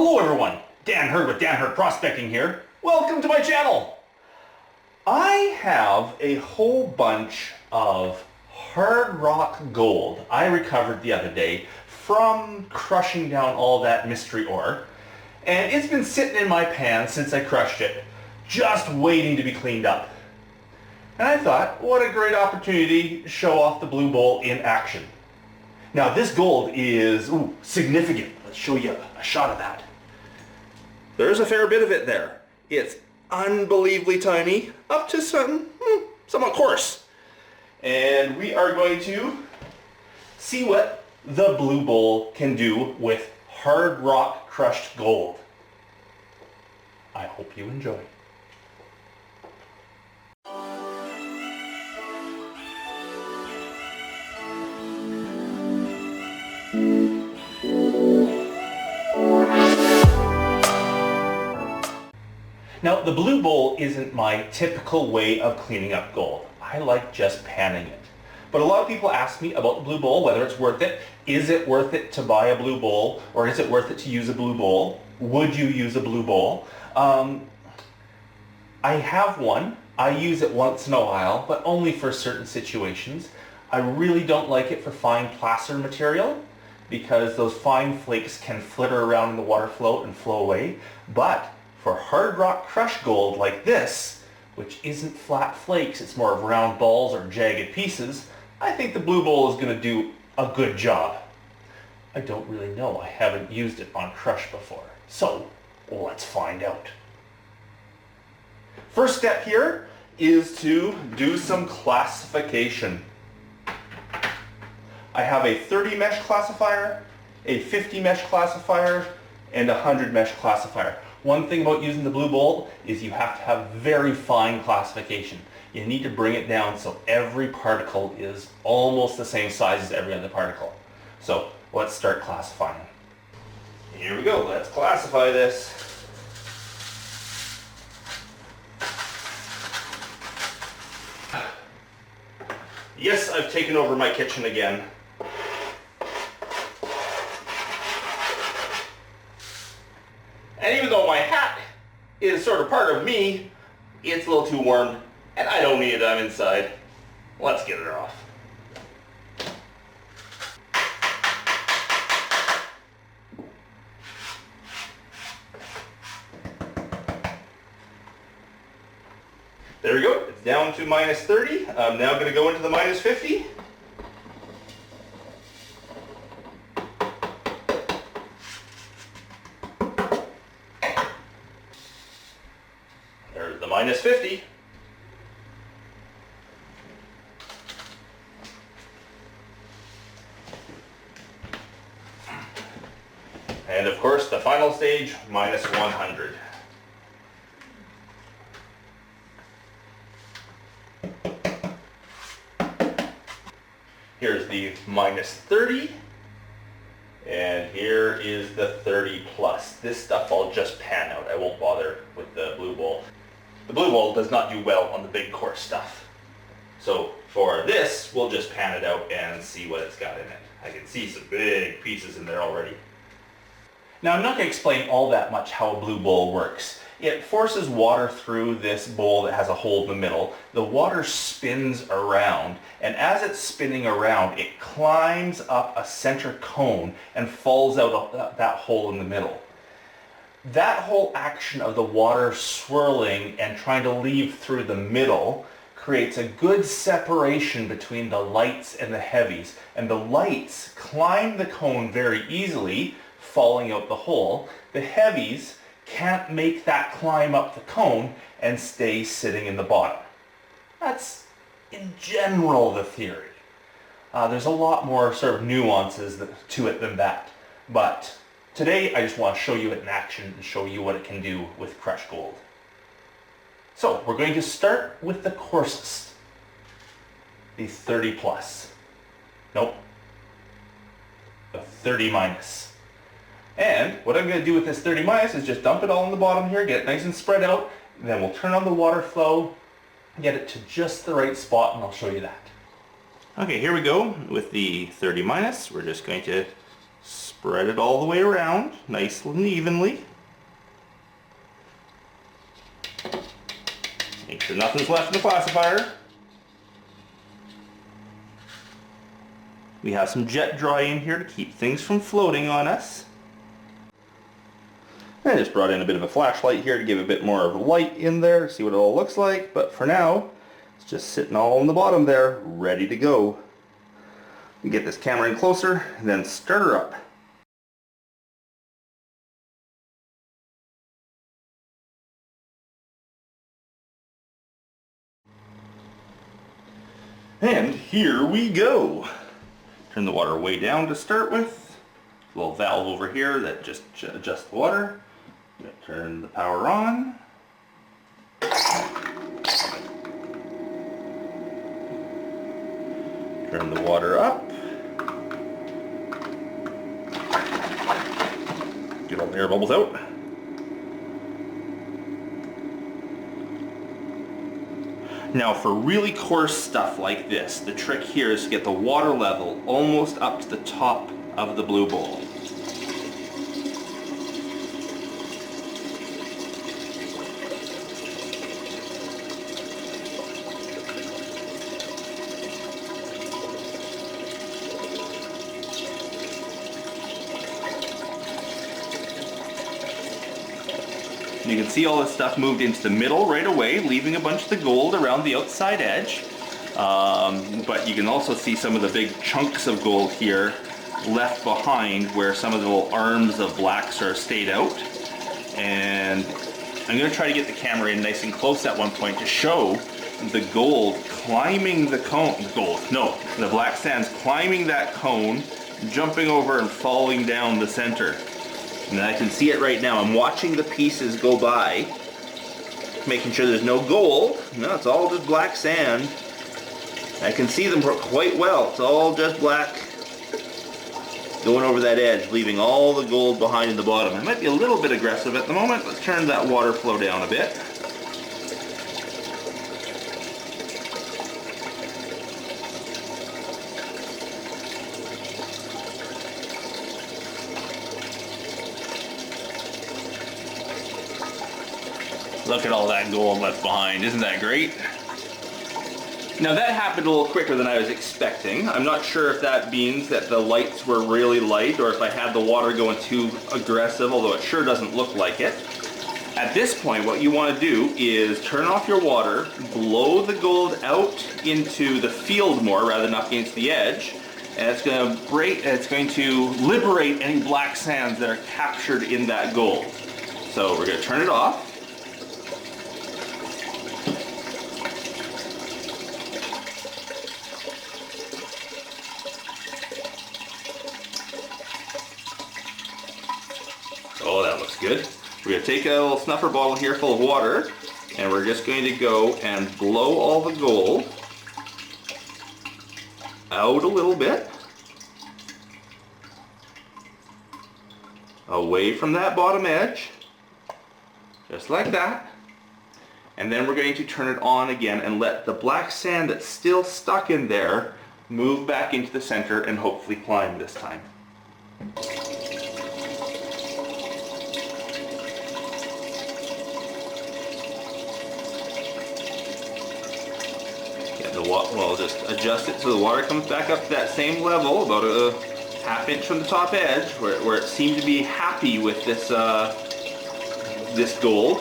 Hello everyone, Dan Hurd with Dan Hurd Prospecting here. Welcome to my channel. I have a whole bunch of hard rock gold I recovered the other day from crushing down all that mystery ore. And it's been sitting in my pan since I crushed it, just waiting to be cleaned up. And I thought, what a great opportunity to show off the blue bowl in action. Now this gold is significant. Let's show you a shot of that. There's a fair bit of it there. It's unbelievably tiny, up to somewhat coarse. And we are going to see what the blue bowl can do with hard rock crushed gold. I hope you enjoy. Now, the blue bowl isn't my typical way of cleaning up gold. I like just panning it. But a lot of people ask me about the blue bowl, whether it's worth it. Is it worth it to buy a blue bowl, or is it worth it to use a blue bowl? Would you use a blue bowl? I have one. I use it once in a while, but only for certain situations. I really don't like it for fine placer material, because those fine flakes can flitter around in the water float and flow away. But for hard rock crushed gold like this, which isn't flat flakes, it's more of round balls or jagged pieces, I think the blue bowl is going to do a good job. I don't really know. I haven't used it on crush before. So let's find out. First step here is to do some classification. I have a 30 mesh classifier, a 50 mesh classifier, and a 100 mesh classifier. One thing about using the blue bowl is you have to have very fine classification. You need to bring it down so every particle is almost the same size as every other particle. So let's start classifying. Here we go, let's classify this. Yes, I've taken over my kitchen again. And even though my hat is sort of part of me, it's a little too warm, and I don't need it, I'm inside. Let's get it off. There we go, it's down to minus 30. I'm now going to go into the minus 50. There's the minus 50. And of course, the final stage, minus 100. Here's the minus 30, and here is the 30 plus. This stuff I'll just pan out. I won't bother with the blue bowl. The blue bowl does not do well on the big coarse stuff. So for this, we'll just pan it out and see what it's got in it. I can see some big pieces in there already. Now I'm not going to explain all that much how a blue bowl works. It forces water through this bowl that has a hole in the middle. The water spins around, and as it's spinning around, it climbs up a center cone and falls out of that hole in the middle. That whole action of the water swirling and trying to leave through the middle creates a good separation between the lights and the heavies. And the lights climb the cone very easily, falling out the hole. The heavies can't make that climb up the cone and stay sitting in the bottom. That's, in general, the theory. There's a lot more sort of nuances to it than that. But today, I just want to show you it in action and show you what it can do with crushed gold. So, we're going to start with the coarsest. The 30 plus. Nope. The 30 minus. And what I'm going to do with this 30 minus is just dump it all on the bottom here, get it nice and spread out, and then we'll turn on the water flow, get it to just the right spot, and I'll show you that. Okay, here we go with the 30 minus. We're just going to Spread it all the way around, nice and evenly. Make sure nothing's left in the classifier. We have some jet dry in here to keep things from floating on us. I just brought in a bit of a flashlight here to give a bit more of light in there, see what it all looks like, but for now, it's just sitting all on the bottom there, ready to go. We get this camera in closer, and then start her up. And here we go. Turn the water way down to start with. A little valve over here that just adjusts the water. Turn the power on. Turn the water up. Get all the air bubbles out. Now for really coarse stuff like this, the trick here is to get the water level almost up to the top of the blue bowl. You can see all this stuff moved into the middle right away, leaving a bunch of the gold around the outside edge. But you can also see some of the big chunks of gold here left behind where some of the little arms of blacks are stayed out. And I'm going to try to get the camera in nice and close at one point to show the gold climbing the cone. The black sands climbing that cone, jumping over and falling down the center. And I can see it right now. I'm watching the pieces go by, making sure there's no gold. No, it's all just black sand. I can see them quite well. It's all just black going over that edge, leaving all the gold behind in the bottom. I might be a little bit aggressive at the moment. Let's turn that water flow down a bit. Look at all that gold left behind. Isn't that great? Now that happened a little quicker than I was expecting. I'm not sure if that means that the lights were really light or if I had the water going too aggressive, although it sure doesn't look like it. At this point, what you want to do is turn off your water, blow the gold out into the field more rather than up against the edge, and it's going to liberate any black sands that are captured in that gold. So we're going to turn it off. Oh, that looks good. We're going to take a little snuffer bottle here full of water, and we're just going to go and blow all the gold out a little bit, away from that bottom edge, just like that. And then we're going to turn it on again and let the black sand that's still stuck in there move back into the center and hopefully climb this time. We'll just adjust it so the water comes back up to that same level, about a ½ inch from the top edge, where it seemed to be happy with this this gold.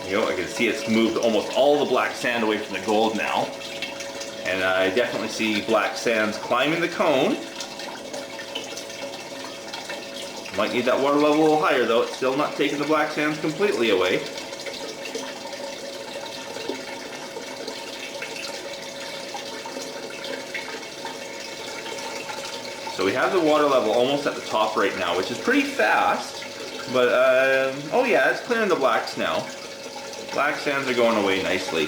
You know, I can see it's moved almost all the black sand away from the gold now, and I definitely see black sands climbing the cone. Might need that water level a little higher though. It's still not taking the black sands completely away. So we have the water level almost at the top right now, which is pretty fast. But, oh yeah, it's clearing the blacks now. Black sands are going away nicely.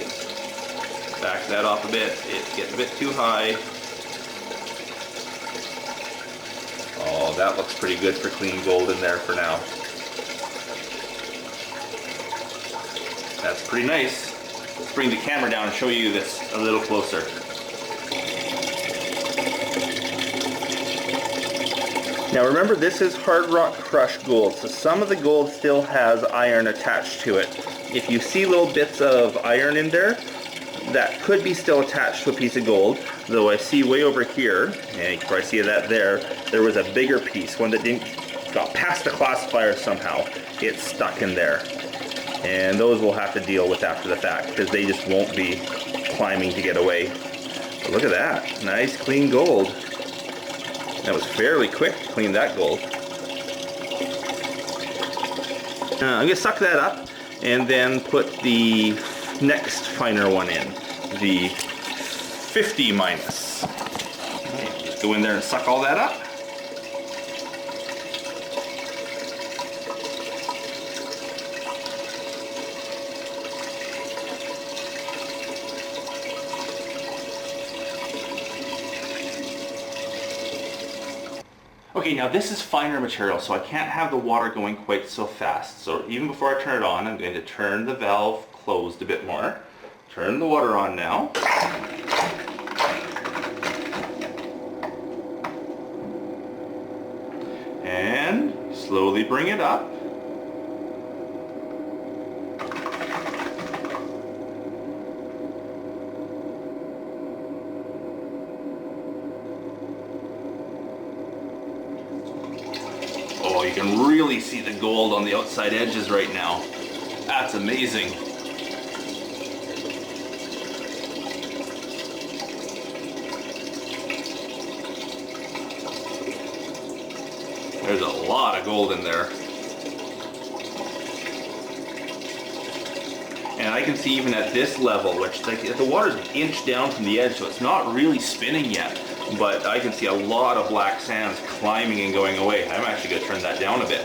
Back that off a bit. It's getting a bit too high. Oh, that looks pretty good for clean gold in there for now. That's pretty nice. Let's bring the camera down and show you this a little closer. Now remember, this is hard rock crushed gold, so some of the gold still has iron attached to it. If you see little bits of iron in there, that could be still attached to a piece of gold, though I see way over here, and you can probably see that there was a bigger piece, one that got past the classifier somehow. It's stuck in there. And those we'll have to deal with after the fact, because they just won't be climbing to get away. But look at that, nice clean gold. That was fairly quick to clean that gold. I'm going to suck that up and then put the next finer one in, the 50 minus. Okay, just go in there and suck all that up. Okay, now this is finer material, so I can't have the water going quite so fast. So even before I turn it on, I'm going to turn the valve closed a bit more. Turn the water on now. And slowly bring it up. Oh, you can really see the gold on the outside edges right now. That's amazing. There's a lot of gold in there. And I can see even at this level, which like the water's an inch down from the edge, so it's not really spinning yet. But I can see a lot of black sands climbing and going away. I'm actually going to turn that down a bit.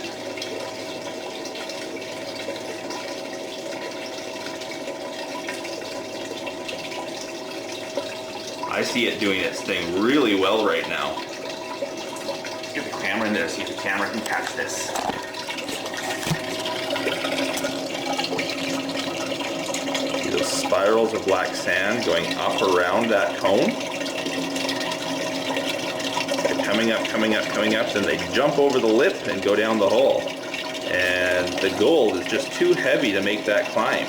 I see it doing its thing really well right now. Let's get the camera in there, see if the camera can catch this. See those spirals of black sand going up around that cone? Coming up, coming up, coming up, then they jump over the lip and go down the hole. And the gold is just too heavy to make that climb.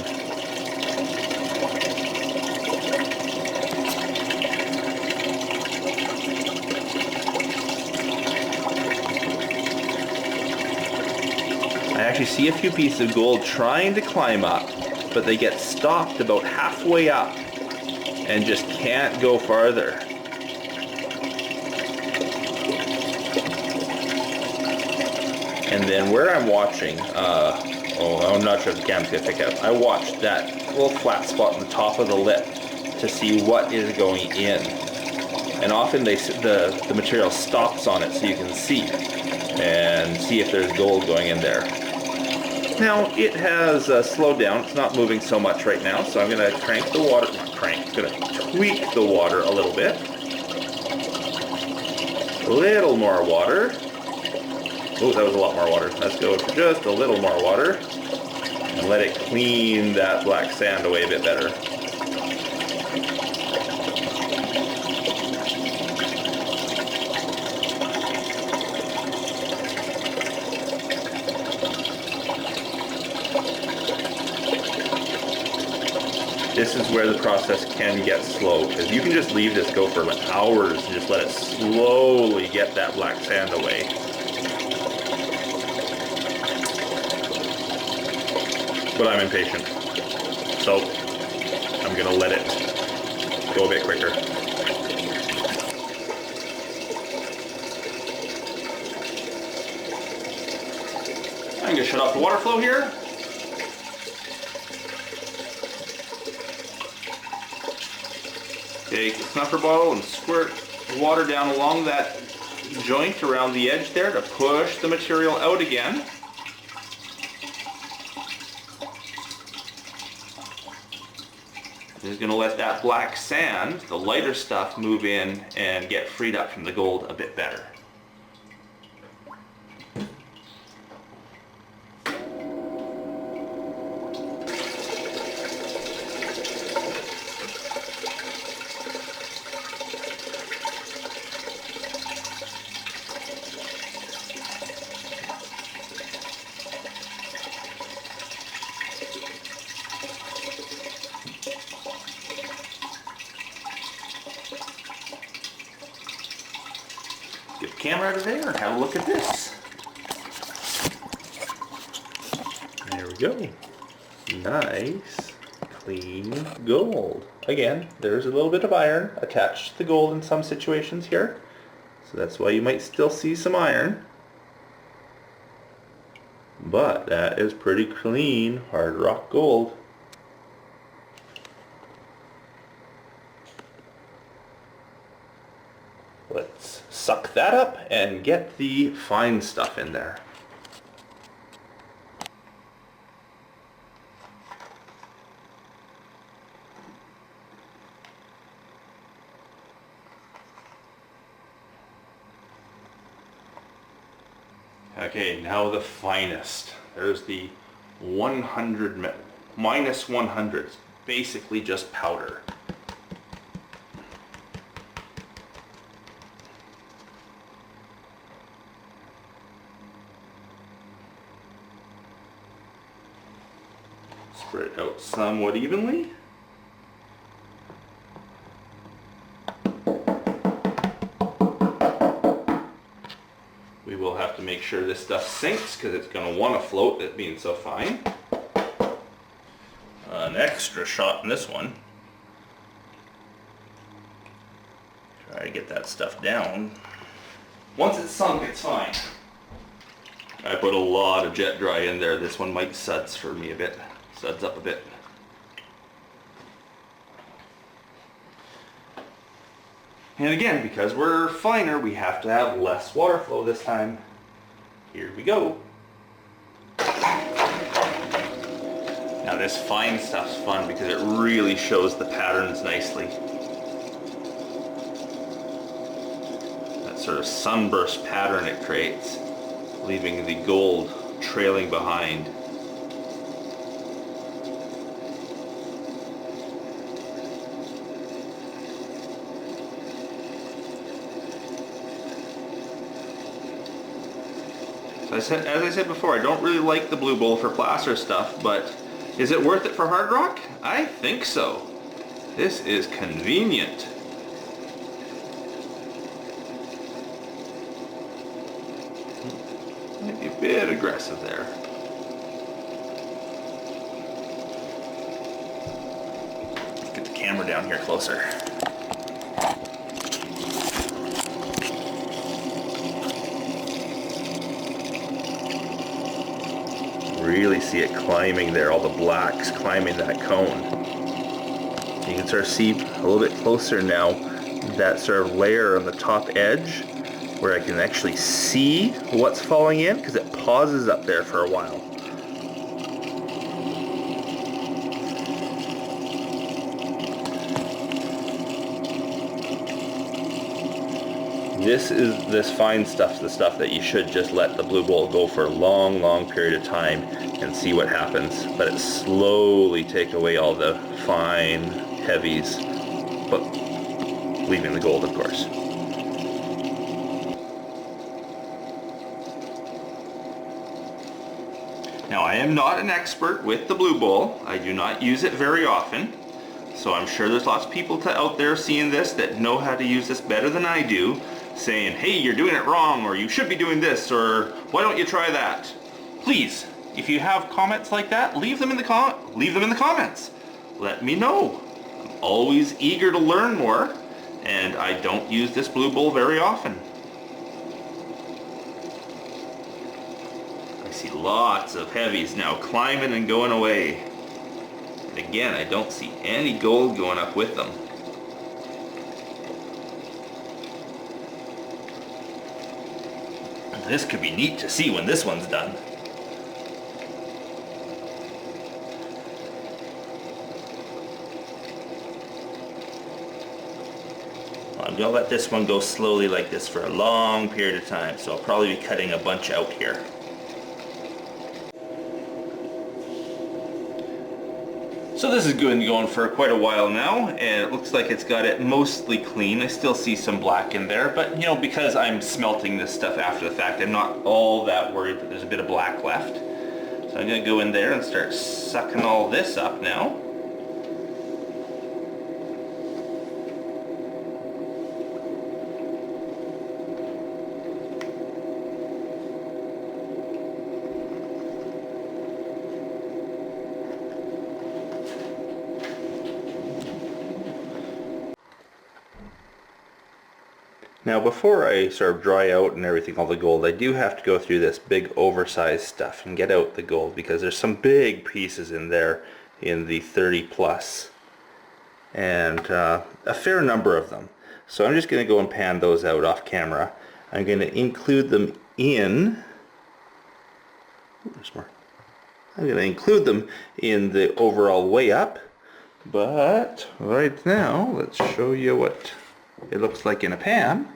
I actually see a few pieces of gold trying to climb up, but they get stopped about halfway up and just can't go farther. And then where I'm watching, I'm not sure if the camera's going to pick up. I watched that little flat spot on the top of the lip to see what is going in. And often the material stops on it so you can see. And see if there's gold going in there. Now it has slowed down. It's not moving so much right now. So I'm going to crank the water, I'm going to tweak the water a little bit. A little more water. Oh, that was a lot more water. Let's go for just a little more water and let it clean that black sand away a bit better. This is where the process can get slow, because you can just leave this go for like hours and just let it slowly get that black sand away. But I'm impatient, so I'm going to let it go a bit quicker. I'm going to shut off the water flow here. Take the snuffer bottle and squirt water down along that joint around the edge there to push the material out again. This is going to let that black sand, the lighter stuff, move in and get freed up from the gold a bit better. Get the camera out of there and have a look at this. There we go. Nice, clean gold. Again, there's a little bit of iron attached to the gold in some situations here. So that's why you might still see some iron. But that is pretty clean hard rock gold. Let's suck that up and get the fine stuff in there. Okay, now the finest. There's the 100 minus 100. Basically just powder. Spread it out somewhat evenly. We will have to make sure this stuff sinks because it's going to want to float, it being so fine. An extra shot in this one. Try to get that stuff down. Once it's sunk, it's fine. I put a lot of jet dry in there. This one might suds for me a bit. Suds up a bit. And again, because we're finer, we have to have less water flow this time. Here we go. Now this fine stuff's fun because it really shows the patterns nicely. That sort of sunburst pattern it creates, leaving the gold trailing behind. As I said before, I don't really like the blue bowl for placer stuff, but is it worth it for hard rock? I think so. This is convenient. Might be a bit aggressive there. Get the camera down here closer. Really see it climbing there, all the blacks climbing that cone. You can sort of see a little bit closer now that sort of layer on the top edge where I can actually see what's falling in because it pauses up there for a while. This fine stuff's the stuff that you should just let the blue bowl go for a long, long period of time and see what happens. Let it slowly take away all the fine heavies, but leaving the gold, of course. Now, I am not an expert with the blue bowl. I do not use it very often. So I'm sure there's lots of people out there seeing this that know how to use this better than I do, saying, hey, you're doing it wrong, or you should be doing this, or why don't you try that? Please, if you have comments like that, leave them in the comments. Let me know. I'm always eager to learn more, and I don't use this blue bowl very often. I see lots of heavies now climbing and going away. And again, I don't see any gold going up with them. This could be neat to see when this one's done. I'm going to let this one go slowly like this for a long period of time, so I'll probably be cutting a bunch out here. So this has been going for quite a while now, and it looks like it's got it mostly clean. I still see some black in there, but you know, because I'm smelting this stuff after the fact, I'm not all that worried that there's a bit of black left. So I'm going to go in there and start sucking all this up now. Now before I sort of dry out and everything, all the gold, I do have to go through this big oversized stuff and get out the gold because there's some big pieces in there in the 30 plus and a fair number of them. So I'm just going to go and pan those out off camera. I'm going to include them in, there's more. I'm going to include them in the overall weigh up, but right now let's show you what it looks like in a pan.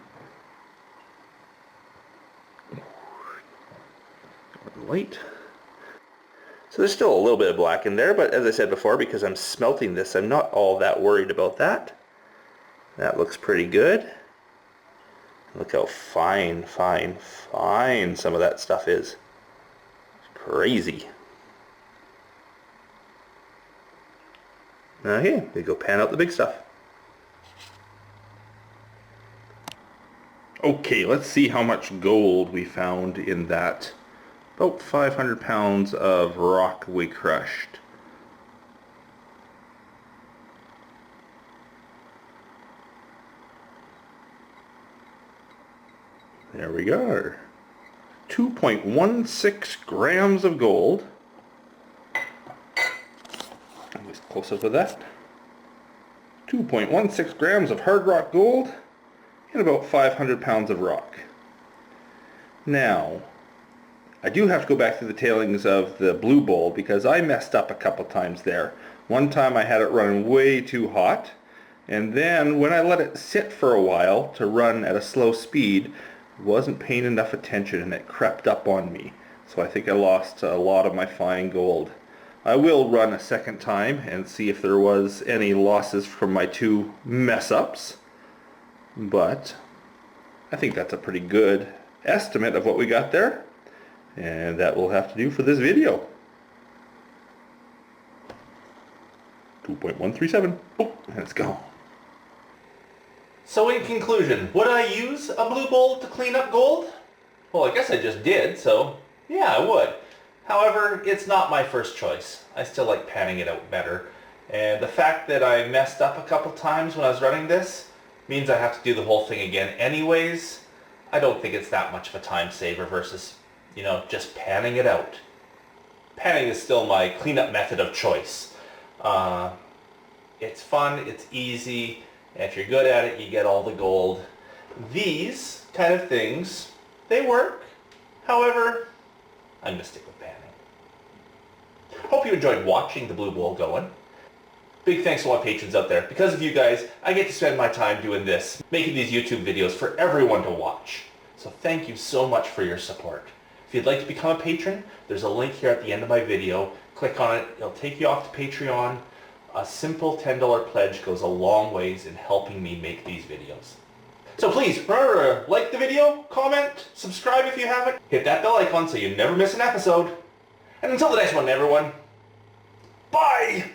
Light. So there's still a little bit of black in there, but as I said before, because I'm smelting this, I'm not all that worried about that. That looks pretty good. Look how fine some of that stuff is. It's crazy. Now here, we go pan out the big stuff. Okay, let's see how much gold we found in that. About 500 pounds of rock we crushed. There we go. 2.16 grams of gold. I was close up with that. 2.16 grams of hard rock gold and about 500 pounds of rock. Now, I do have to go back to the tailings of the blue bowl because I messed up a couple times there. One time I had it running way too hot, and then when I let it sit for a while to run at a slow speed, I wasn't paying enough attention and it crept up on me. So I think I lost a lot of my fine gold. I will run a second time and see if there was any losses from my two mess ups, but I think that's a pretty good estimate of what we got there. And that will have to do for this video. 2.137. Oh, let's go. So in conclusion, would I use a blue bowl to clean up gold? Well, I guess I just did, so yeah, I would. However, it's not my first choice. I still like panning it out better. And the fact that I messed up a couple times when I was running this means I have to do the whole thing again anyways. I don't think it's that much of a time saver versus, you know, just panning it out. Panning is still my cleanup method of choice. It's fun, it's easy, and if you're good at it, you get all the gold. These kind of things, they work. However, I'm going to stick with panning. Hope you enjoyed watching the blue bowl going. Big thanks to all my patrons out there. Because of you guys, I get to spend my time doing this, making these YouTube videos for everyone to watch. So thank you so much for your support. If you'd like to become a patron, there's a link here at the end of my video. Click on it, it'll take you off to Patreon. A simple $10 pledge goes a long ways in helping me make these videos. So please, remember to like the video, comment, subscribe if you haven't, hit that bell icon so you never miss an episode. And until the next one, everyone, bye!